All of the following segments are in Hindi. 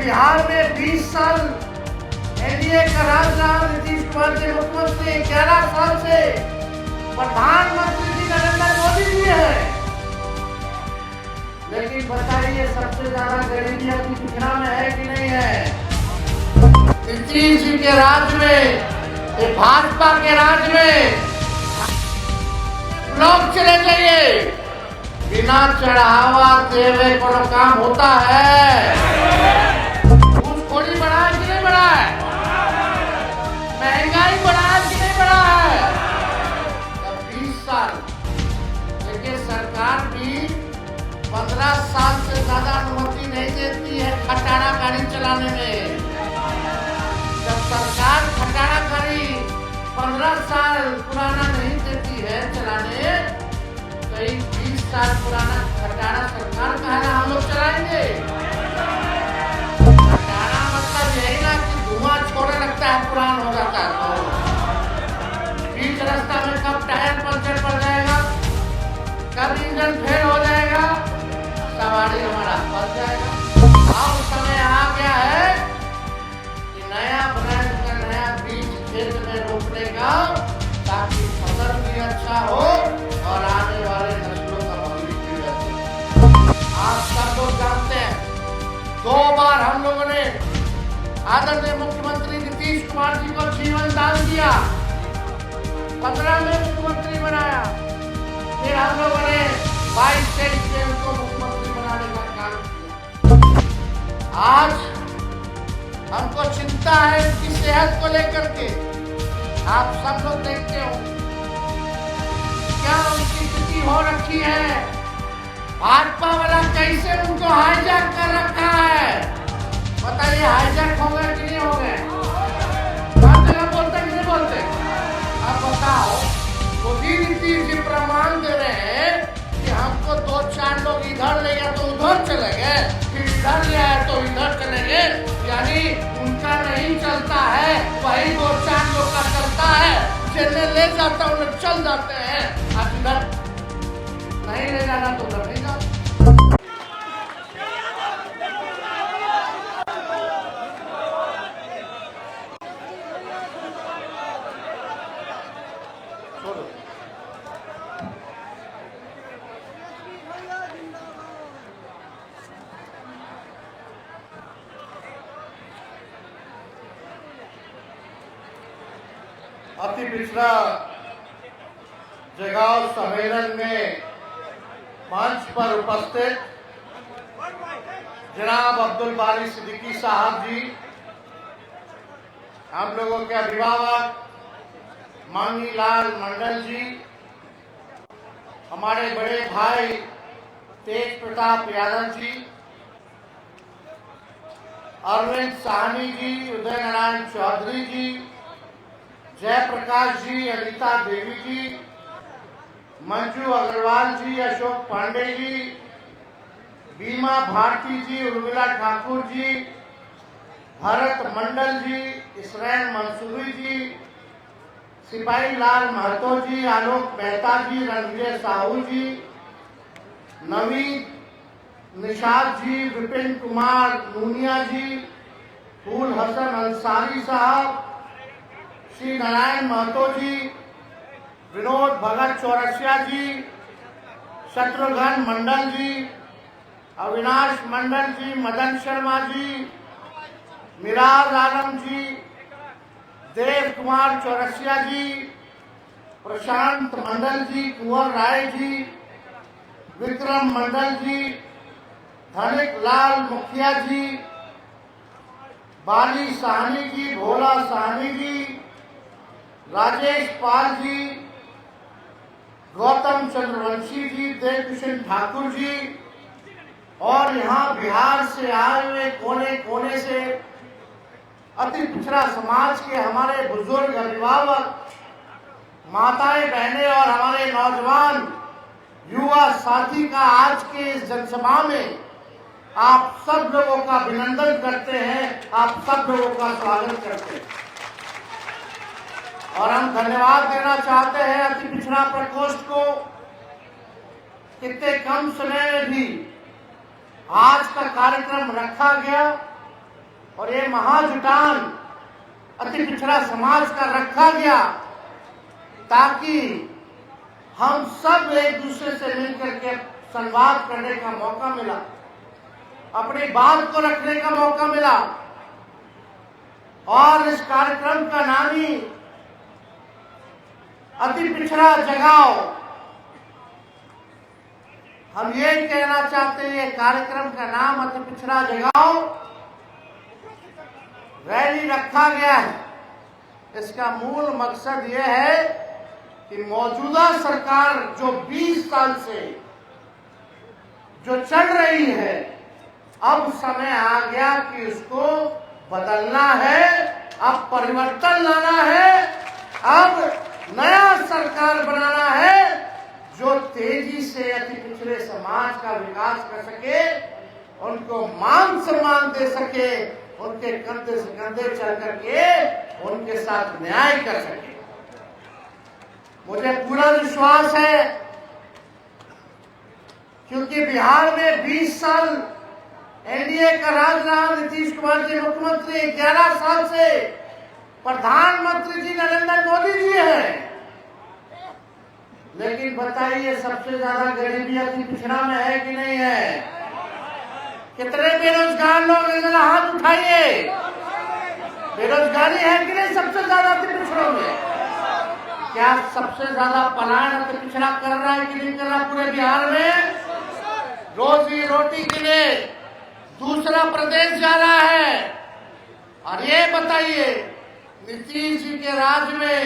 बिहार में 20 साल एनडीए का राज रहा, नीतीश कुमार जी मुख्यमंत्री, 11 साल से प्रधानमंत्री जी नरेंद्र मोदी जी है। लेकिन बताइए सबसे ज्यादा गरीबी अपनी पिछड़ा में है कि नहीं है? नीतीश जी के राज में, भाजपा के राज में लोग चले जाइए, बिना चढ़ावा देवे को काम होता है। घूसखोरी बढ़ा है कि नहीं बढ़ा है? महंगाई बढ़ा है कि नहीं बढ़ा है? 20 साल लेकिन सरकार भी 15 साल से ज्यादा अनुमति नहीं देती है खटारा गाड़ी चलाने में। जब सरकार खटारा गाड़ी 15 साल पुराना नहीं देती है चलाने, कई 20 साल पुराना खटारा सरकार का है, हम लोग चलाएंगे। खटारा मतलब यही ना कि धुआं छोड़ने लगता है, पुराना हो जाता है तो बीच रास्ता में कब टायर पंचर पड़ जाएगा, कब इंजन फेल हो जाएगा, सवारी हमारा फंस जाएगा। अब समय आ गया है कि नया ब्रांड का नया बीज खेत में रोपने का, ताकि फसल भी अच्छा हो और आने वाले नस्लों का भविष्य भी अच्छा। आप सब लोग जानते हैं 2 बार हम लोगों ने आदरणीय मुख्यमंत्री नीतीश कुमार जी को जीवन दान दिया, 15 में मुख्यमंत्री बनाया, फिर हम लोगों ने 22-23 में उनको मुख्यमंत्री बनाने का काम किया। आज हमको चिंता है उनकी सेहत को लेकर के। आप सब लोग देखते हो क्या उनकी स्थिति हो रखी है। भाजपा वाला कैसे उनको हाईजैक कर रखा है, बताइए हाईजैक हो गए कि नहीं हो गए? हर जगह बोलते कि नहीं बोलते? अब बताओ, मोदी नीतीश जी प्रमाण दे रहे हैं कि हमको 2-4 लोग इधर ले गए तो उधर चले गए, फिर इधर ले आए तो इधर चले गए, यानी उनका नहीं चलता है, वही 2-4 लोग का चलता है। चलने ले जाता उन्हें चल जाते हैं, अब इधर नहीं ले जाना तो उधर नहीं जाओ। अति पिछड़ा जगाव सम्मेलन में मंच पर उपस्थित जनाब अब्दुल बारी सिद्दीकी साहब जी, हम लोगों के अभिभावक मांगीलाल मंडल जी, हमारे बड़े भाई तेज प्रताप यादव जी, अरविंद साहनी जी, उदय नारायण चौधरी जी, जयप्रकाश जी, अनिता देवी जी, मंजू अग्रवाल जी, अशोक पांडे जी, बीमा भारती जी, उर्मिला ठाकुर जी, भरत मंडल जी, इसरैन मंसूरी जी, सिपाही लाल महतो जी, आलोक मेहता जी, रणविजय साहू जी, नवीन निषाद जी, विपिन कुमार नूनिया जी, फूल हसन अंसारी साहब, श्री नारायण महतो जी, विनोद भगत चौरसिया जी, शत्रुघ्न मंडल जी, अविनाश मंडल जी, मदन शर्मा जी, मिराज आलम जी, देव कुमार चौरसिया जी, प्रशांत मंडल जी, कुंवर राय जी, विक्रम मंडल जी, धनिक लाल मुखिया जी, बाली साहनी जी, भोला साहनी जी, राजेश पाल जी, गौतम चंद्रवंशी जी, देवकिशन ठाकुर जी, और यहाँ बिहार से आए हुए कोने कोने से अति पिछड़ा समाज के हमारे बुजुर्ग अभिभावक, माताएं बहनें और हमारे नौजवान युवा साथी का आज के इस जनसभा में आप सब लोगों का अभिनंदन करते हैं, आप सब लोगों का स्वागत करते हैं। और हम धन्यवाद देना चाहते हैं अति पिछड़ा प्रकोष्ठ को, कितने कम समय में भी आज का कार्यक्रम रखा गया और ये महाजुटान अति पिछड़ा समाज का रखा गया ताकि हम सब एक दूसरे से मिलकर के संवाद करने का मौका मिला, अपनी बात को रखने का मौका मिला। और इस कार्यक्रम का नाम ही अति पिछड़ा जगाओ। हम ये कहना चाहते हैं, कार्यक्रम का नाम अति पिछड़ा जगाओ रैली रखा गया है। इसका मूल मकसद यह है कि मौजूदा सरकार जो 20 साल से जो चल रही है, अब समय आ गया कि उसको बदलना है, अब परिवर्तन लाना है, अब नया सरकार बनाना है जो तेजी से अति पिछड़े समाज का विकास कर सके, उनको मान सम्मान दे सके, उनके कंधे से कंधे चल करके उनके साथ न्याय कर सके। मुझे पूरा विश्वास है, क्योंकि बिहार में 20 साल एनडीए का राज रहा, नीतीश कुमार जी मुख्यमंत्री, 11 साल से प्रधानमंत्री जी नरेंद्र मोदी जी हैं। लेकिन बताइए, सबसे ज्यादा गरीबी अति पिछड़ा में है कि नहीं है? कितने बेरोजगार लोग हैं? हाथ उठाइए। बेरोजगारी है कि नहीं सबसे ज्यादा अति पिछड़ों में? क्या सबसे ज्यादा पलायन अति पिछड़ा कर रहा है कि नहीं कर रहा पूरे बिहार में? रोजी रोटी के लिए दूसरा प्रदेश जा रहा है। और ये बताइए, नीतीश जी के राज में,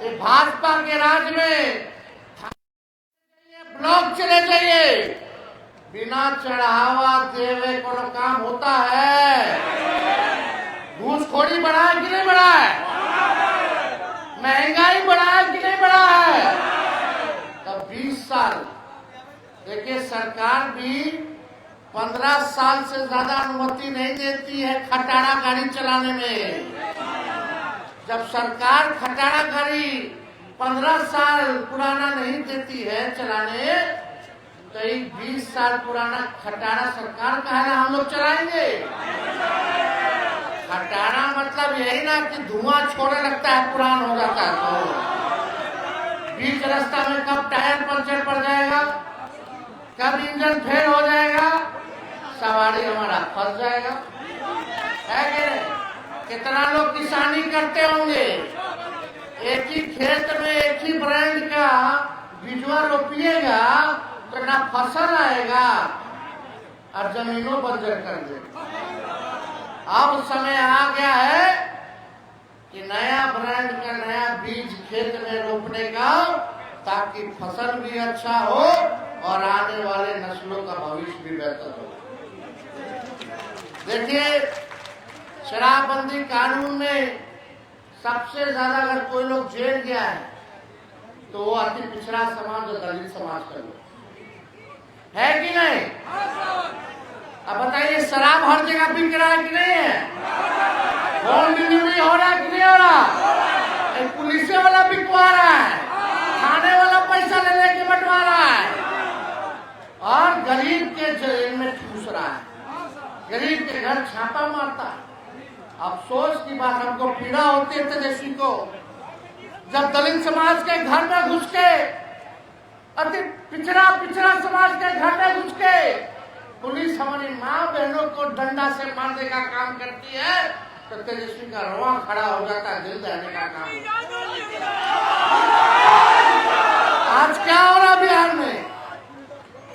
ये भाजपा के राज में ब्लॉक चले जाइए, बिना चढ़ावा देवे कोनो काम होता है? घूसखोरी बढ़ा है कि नहीं बढ़ा है? महंगाई बढ़ा है कि नहीं बढ़ा है? तब 20 साल देखिए, सरकार भी 15 साल से ज्यादा अनुमति नहीं देती है खटारा गाड़ी चलाने में। जब सरकार खटारा गाड़ी 15 साल पुराना नहीं देती है चलाने, तो 20 साल पुराना खटारा सरकार का है ना, हम लोग चलाएंगे? खटारा मतलब यही ना कि धुआं छोड़ने लगता है, पुराना हो जाता है तो बीच रास्ता में कब टायर पंचर पड़ जाएगा, कब इंजन फेल हो जाएगा, सवारी हमारा फंस जाएगा, है कि नहीं? कितना लोग किसानी करते होंगे, एक ही खेत में एक ही ब्रांड का बीजवा रोपिएगा तो ना फसल आएगा और जमीनों बंजर कर देगा। अब समय आ गया है कि नया ब्रांड का नया बीज खेत में रोपने का, ताकि फसल भी अच्छा हो और आने वाले नस्लों का भविष्य भी बेहतर हो। देखिए, शराबबंदी कानून में सबसे ज्यादा अगर कोई लोग जेल गया है तो वो अति पिछड़ा समाज और दलित समाज का लोग है कि नहीं? अब बताइए, शराब हर जगह बिक रहा है कि नहीं है? होम डिलीवरी हो रहा है कि नहीं हो रहा? एक पुलिस वाला बिकवा रहा है, थाने वाला पैसा ले लेके बंटवा रहा है और गरीब के जेल में ठूस रहा है, गरीब के घर छापा मारता है। अफसोस की बात, हमको पीड़ा होती है तेजस्वी को, जब दलित समाज के घर में घुस के, अति पिछड़ा समाज के घर में घुस के पुलिस हमारी माँ बहनों को डंडा से मारने का काम करती है, तो तेजस्वी का रोआ खड़ा हो जाता है, दिल दहने का काम होता है। आज क्या हो रहा बिहार में?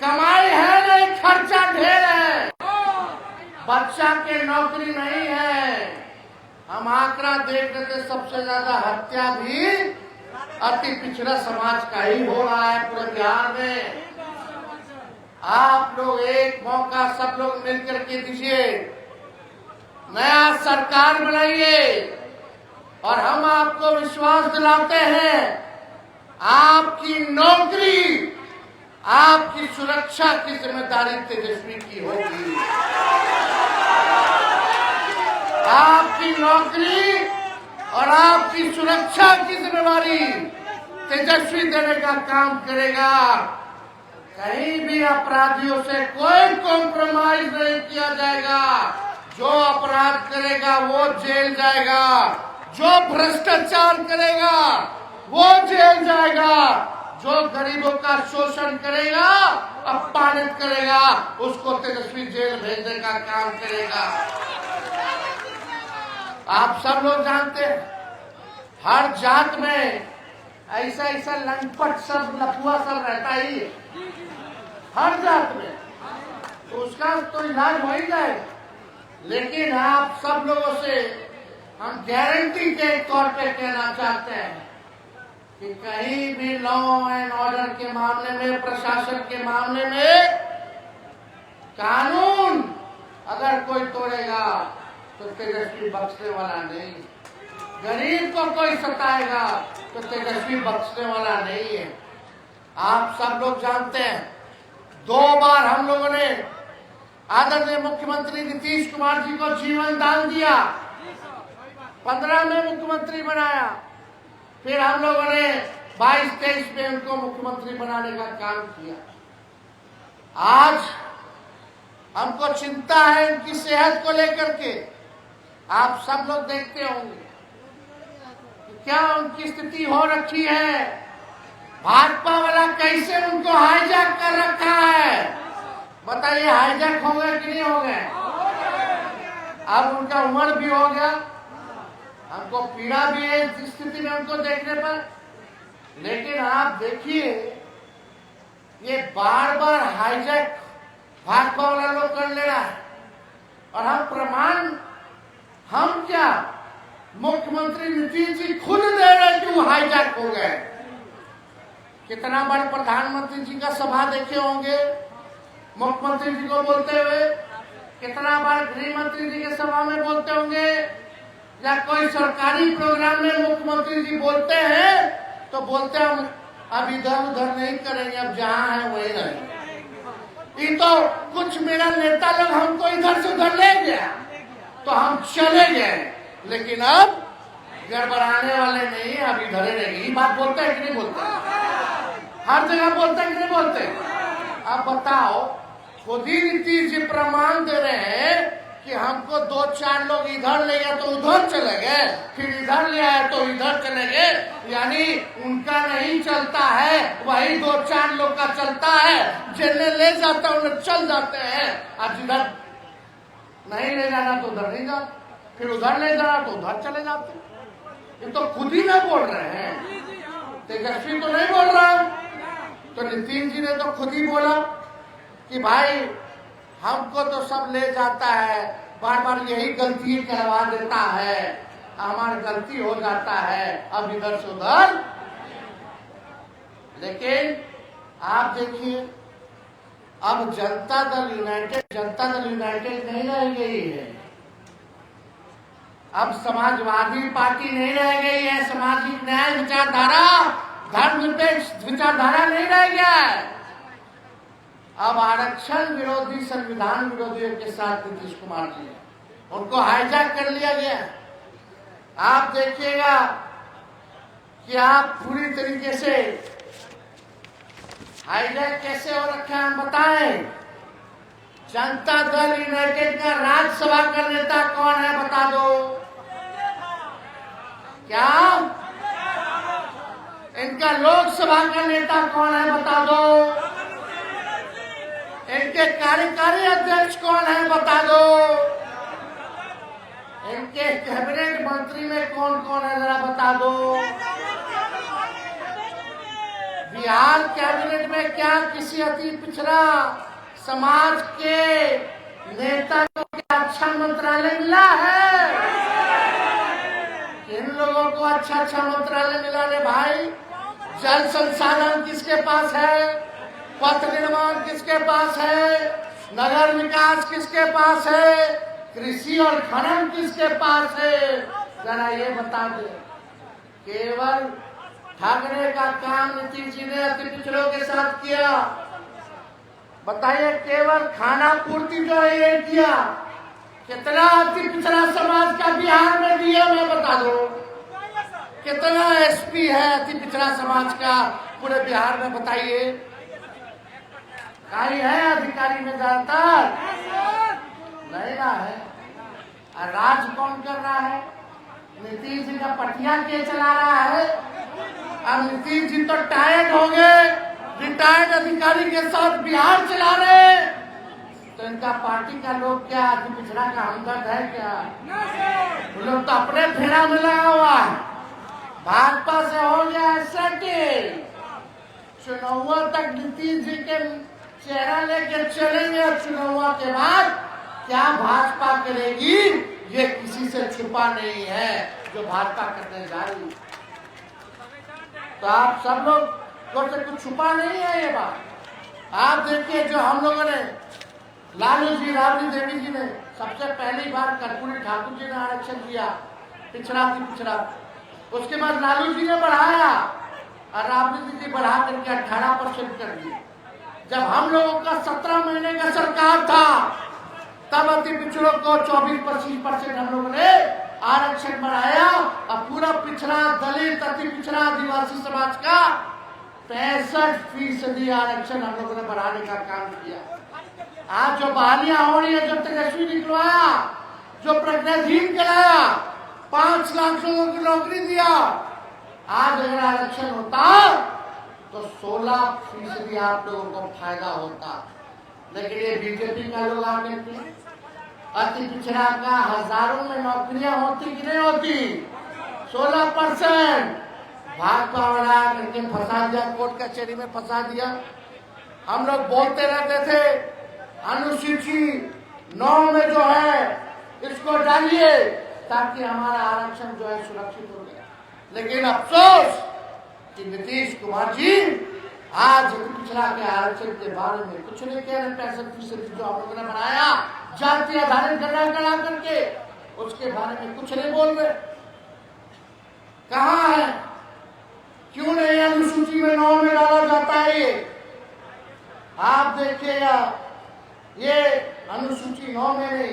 कमाई है नहीं, खर्चा ढेर है, बच्चा के नौकरी नहीं है। हम आंकड़ा देख रहे थे, सबसे ज्यादा हत्या भी अति पिछड़ा समाज का ही हो रहा है पूरे बिहार में। आप लोग एक मौका सब लोग मिलकर के दीजिए, नया सरकार बनाइए और हम आपको विश्वास दिलाते हैं, आपकी नौकरी, आपकी सुरक्षा की जिम्मेदारी तेजस्वी की होगी। आपकी नौकरी और आपकी सुरक्षा की जिम्मेदारी तेजस्वी देने का काम करेगा। कहीं भी अपराधियों से कोई कॉम्प्रोमाइज नहीं किया जाएगा। जो अपराध अपराध करेगा वो जेल जाएगा, जो भ्रष्टाचार करेगा वो जेल जाएगा, जो गरीबों का शोषण करेगा, अपमानित करेगा, उसको तेजस्वी जेल भेजने का काम करेगा। आप सब लोग जानते हैं हर जात में ऐसा ऐसा लंपट सब लफुआ सब रहता ही है, हर जात में, तो उसका तो इलाज हो ही जाएगा। लेकिन आप सब लोगों से हम गारंटी के तौर पे कहना चाहते हैं कि कहीं भी लॉ एंड ऑर्डर के मामले में, प्रशासन के मामले में कानून अगर कोई तोड़ेगा तो तेजस्वी बख्शने वाला नहीं, गरीब को कोई सताएगा तो तेजस्वी बख्शने वाला नहीं है। आप सब लोग जानते हैं 2 बार हम लोगों ने आदरणीय मुख्यमंत्री नीतीश कुमार जी को जीवन दान दिया, 15 में मुख्यमंत्री बनाया, फिर हम लोगों ने 22-23 में उनको मुख्यमंत्री बनाने का काम किया। आज हमको चिंता है उनकी सेहत को लेकर के। आप सब लोग देखते होंगे कि क्या उनकी स्थिति हो रखी है, भाजपा वाला कैसे उनको हाईजैक कर रखा है। बताइए हाईजैक हो गए कि नहीं हो गए? अब उनका उम्र भी हो गया, हमको पीड़ा भी है इस स्थिति में उनको देखने पर। लेकिन आप देखिए ये बार बार हाईजैक भाजपा वाला लोग कर ले रहा है, और हम प्रमाण हम क्या मुख्यमंत्री नीतीश जी खुद दे रहे कि वो हाईजैक हो गए। कितना बड़े प्रधानमंत्री जी का सभा देखे होंगे मुख्यमंत्री जी को बोलते हुए, कितना बार गृह मंत्री जी के सभा में बोलते होंगे, या कोई सरकारी प्रोग्राम में मुख्यमंत्री जी बोलते हैं तो बोलते हम अब इधर उधर नहीं करेंगे, अब जहां है वही रहेंगे। ये तो कुछ मेरा नेता लोग हमको इधर से उधर ले गया तो हम चले गए, लेकिन अब गड़बड़ाने वाले नहीं, अब इधर ही रहेंगे। ये बात बोलते हैं कि नहीं बोलते? हर जगह बोलते हैं कि नहीं बोलते? अब बताओ, खुद ही नीतीश जी प्रमाण दे रहे हैं कि हमको 2-4 लोग इधर ले गए तो उधर चले गए, फिर इधर ले आए तो इधर चले गए। यानी उनका नहीं चलता है, वही 2-4 लोग का चलता है। जिन्हें ले जाता है उन्हें चल जाते हैं, और जिधर नहीं ले जाना तो उधर नहीं जाते, फिर उधर ले जाना तो उधर चले जाते। ये तो खुद ही ना बोल रहे हैं, तेजस्वी तो नहीं बोल रहा। तो नीतीश जी ने तो खुद ही बोला कि भाई हमको तो सब ले जाता है, बार बार यही गलती करवा देता है, हमारी गलती हो जाता है, अब इधर से उधर। लेकिन आप देखिए अब जनता दल यूनाइटेड नहीं रह गई है, अब समाजवादी पार्टी नहीं रह गई है, सामाजिक न्याय विचारधारा, धर्मनिरपेक्ष विचारधारा नहीं रह गया है। अब आरक्षण विरोधी, संविधान विरोधियों के साथ नीतीश कुमार जी उनको हाईजैक कर लिया गया। आप देखिएगा कि आप पूरी तरीके से हाईजैक कैसे हो रखा है हम बताएं। जनता दल यूनाइटेड का राज्यसभा का नेता कौन है बता दो? क्या इनका लोकसभा का नेता कौन है बता दो? इनके कार्यकारी अध्यक्ष कौन है बता दो? इनके कैबिनेट मंत्री में कौन कौन है जरा बता दो? बिहार कैबिनेट में क्या किसी अति पिछड़ा समाज के नेता को क्या अच्छा मंत्रालय मिला है? इन लोगों को अच्छा मंत्रालय मिला रे भाई। जल संसाधन किसके पास है? पथ निर्माण किसके पास है? नगर विकास किसके पास है? कृषि और खनन किसके पास है? जरा ये बता दे। केवल ठगने का काम नीतीश जी ने अति पिछड़ों के साथ किया। बताइए केवल खाना पूर्ति जो है ये किया, कितना अति पिछड़ा समाज का बिहार में दिया मैं बता दो। कितना एसपी है अति पिछड़ा समाज का पूरे बिहार में बताइए? कहीं है अधिकारी में ज्यादातर नहीं ना है। और राज कौन कर रहा है? नीतीश जी का पटिया के चला रहा है। अब नीतीश जी तो टायर्ड हो गए, रिटायर्ड अधिकारी के साथ बिहार चला रहे, तो इनका पार्टी का लोग क्या अति पिछड़ा का हमदर्द है क्या? वो लोग तो अपने फेरा में लगा हुआ है। भाजपा से हो गया सेटिंग, चुनाव तक नीतीश जी के चेहरा लेकर चलेंगे और चुनाव के बाद क्या भाजपा करेगी ये किसी से छुपा नहीं है जो भाजपा करने जा रही है। तो आप सब लोग को से कुछ छुपा नहीं है ये बात। आप देखिए जो हम लोगों ने लालू जी राबड़ी देवी जी ने सबसे पहली बार कर्पूरी ठाकुर जी ने आरक्षण दिया, पिछड़ा थी पिछड़ा, उसके बाद लालू जी ने बढ़ाया और राबड़ी जी बढ़ा करके 18% कर दिया। जब हम लोगों का 17 महीने का सरकार था तब अति पिछड़ों को 24-25% हम लोगों ने आरक्षण बढ़ाया और पूरा पिछड़ा दलित अति पिछड़ा आदिवासी समाज का 65% आरक्षण हम लोगों ने बढ़ाने का काम किया। आज जो बहालियां हो रही है, जो तेजस्वी निकलवाया, जो प्रज्ञाधीन कराया, 5 लाख लोगों को नौकरी दिया, आज अगर आरक्षण होता तो 16% आप लोगों को फायदा होता। लेकिन ये बीजेपी का लोग आगे थे, अति पिछड़ा का हजारों में नौकरियां होती कि नहीं होती? 16% भाजपा वाला करके फंसा दिया, कोर्ट कचहरी में फंसा दिया। हम लोग बोलते रहते थे अनुसूची 9 में जो है इसको डालिए ताकि हमारा आरक्षण जो है सुरक्षित हो गया। लेकिन अफसोस कि नीतीश कुमार जी आज पिछड़ा के आरक्षण के बारे में कुछ नहीं कह रहे। 65% जो हम लोगों ने बनाया जाति आधारित गणना करा करके, उसके बारे में कुछ नहीं बोल रहे। कहाँ है? क्यों नहीं अनुसूची में 9 में डाला जाता है? ये आप देखिएगा, ये अनुसूची 9 में नहीं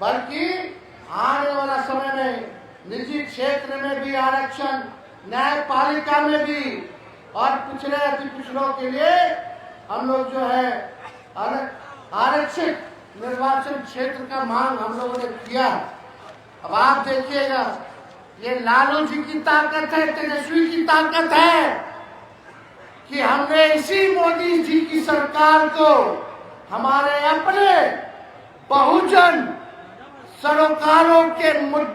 बल्कि आने वाला समय में निजी क्षेत्र में भी आरक्षण, न्यायपालिका में भी, और पिछड़े अति पिछड़ों के लिए हम लोग जो है आरक्षित निर्वाचन क्षेत्र का मांग हम लोगों ने किया। अब आप देखिएगा ये लालू जी की ताकत है, तेजस्वी की ताकत है कि हमने इसी मोदी जी की सरकार को हमारे अपने बहुजन सरोकारों के मुद्दों